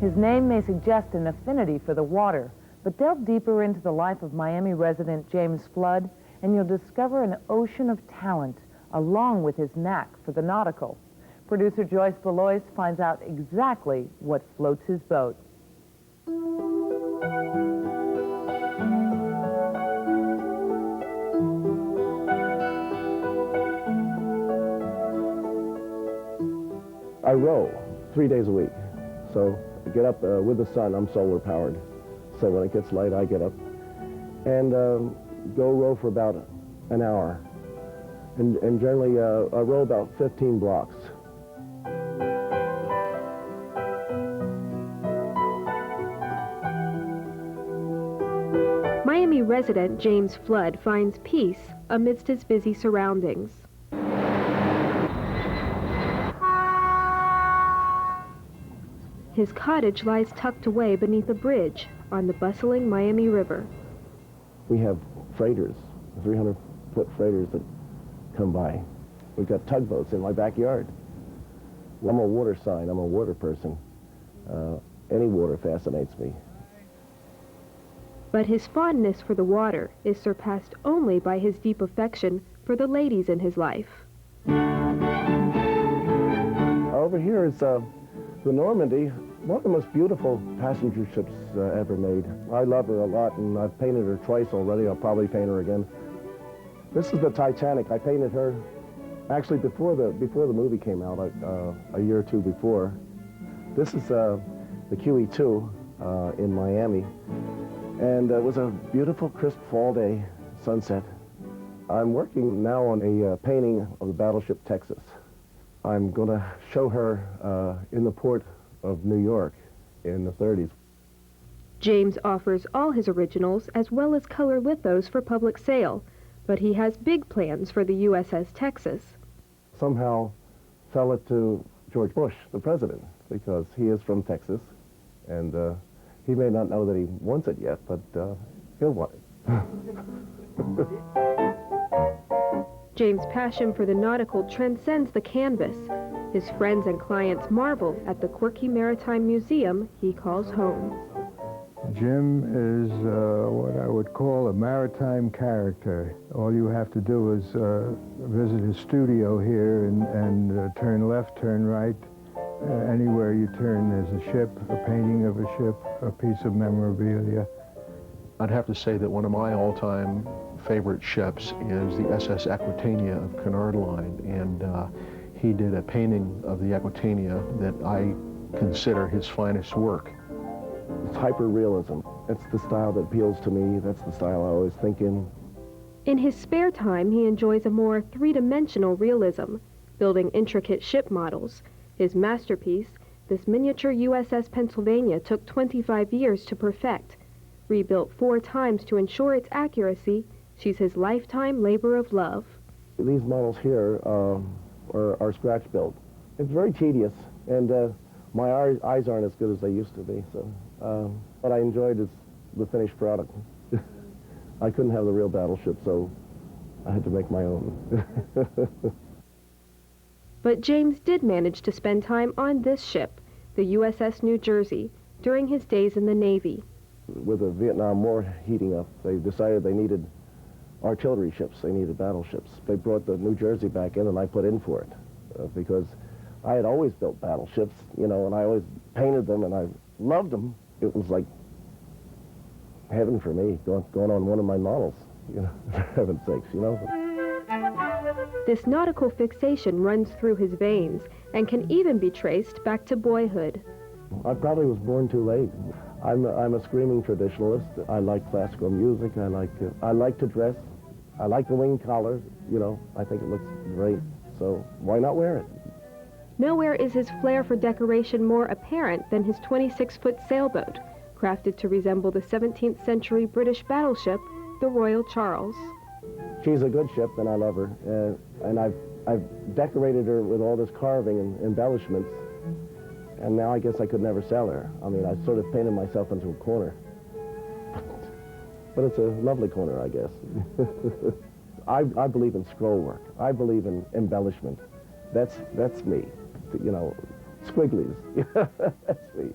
His name may suggest an affinity for the water, but delve deeper into the life of Miami resident James Flood, and you'll discover an ocean of talent, along with his knack for the nautical. Producer Joyce Belois finds out exactly what floats his boat. I row 3 days a week, so I get up with the sun. I'm solar powered, so when it gets light I get up and go row for about an hour, and generally I row about 15 blocks. Miami resident James Flood finds peace amidst his busy surroundings. His cottage lies tucked away beneath a bridge on the bustling Miami River. We have freighters, 300-foot freighters that come by. We've got tugboats in my backyard. I'm a water sign, I'm a water person. Any water fascinates me. But his fondness for the water is surpassed only by his deep affection for the ladies in his life. Over here is the Normandy, one of the most beautiful passenger ships ever made. I love her a lot, and I've painted her twice already. I'll probably paint her again. This is the Titanic. I painted her actually before the movie came out, a year or two before. This is the QE2 in Miami, and it was a beautiful, crisp fall day, sunset. I'm working now on a painting of the battleship Texas. I'm going to show her in the port of New York in the 30s. James offers all his originals as well as color lithos for public sale, but he has big plans for the USS Texas. Somehow fell it to George Bush, the president, because he is from Texas, and he may not know that he wants it yet, but he'll want it. James' passion for the nautical transcends the canvas. His friends and clients marvel at the quirky maritime museum he calls home. Jim is what I would call a maritime character. All you have to do is visit his studio here and turn left, turn right. Anywhere you turn, there's a ship, a painting of a ship, a piece of memorabilia. I'd have to say that one of my all-time favorite ships is the SS Aquitania of Cunard Line, and he did a painting of the Aquitania that I consider his finest work. It's hyper-realism. It's the style that appeals to me. That's the style I always think in. In his spare time, he enjoys a more three-dimensional realism, building intricate ship models. His masterpiece, this miniature USS Pennsylvania, took 25 years to perfect. Rebuilt 4 times to ensure its accuracy, she's his lifetime labor of love. These models here are scratch built. It's very tedious, and my eyes aren't as good as they used to be. So, what I enjoyed is the finished product. I couldn't have the real battleship, so I had to make my own. But James did manage to spend time on this ship, the USS New Jersey, during his days in the Navy. With the Vietnam War heating up, they decided they needed artillery ships, they needed battleships. They brought the New Jersey back in, and I put in for it, because I had always built battleships, you know, and I always painted them, and I loved them. It was like heaven for me, going on one of my models, you know, for heaven's sakes, you know. This nautical fixation runs through his veins and can even be traced back to boyhood. I probably was born too late. I'm a screaming traditionalist. I like classical music. I like to dress. I like the wing collar. You know, I think it looks great. So why not wear it? Nowhere is his flair for decoration more apparent than his 26-foot sailboat, crafted to resemble the 17th century British battleship, the Royal Charles. She's a good ship, and I love her. And I've decorated her with all this carving and embellishments. And now I guess I could never sell her. I mean, I sort of painted myself into a corner. But it's a lovely corner, I guess. I believe in scroll work. I believe in embellishment. That's me. You know, squigglies. That's me.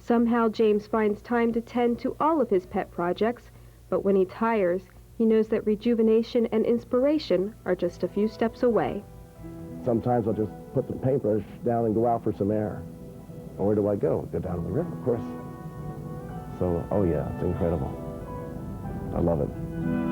Somehow James finds time to tend to all of his pet projects, but when he tires, he knows that rejuvenation and inspiration are just a few steps away. Sometimes I'll just put the paintbrush down and go out for some air. And where do I go? Go down to the river, of course. So, oh yeah, it's incredible. I love it.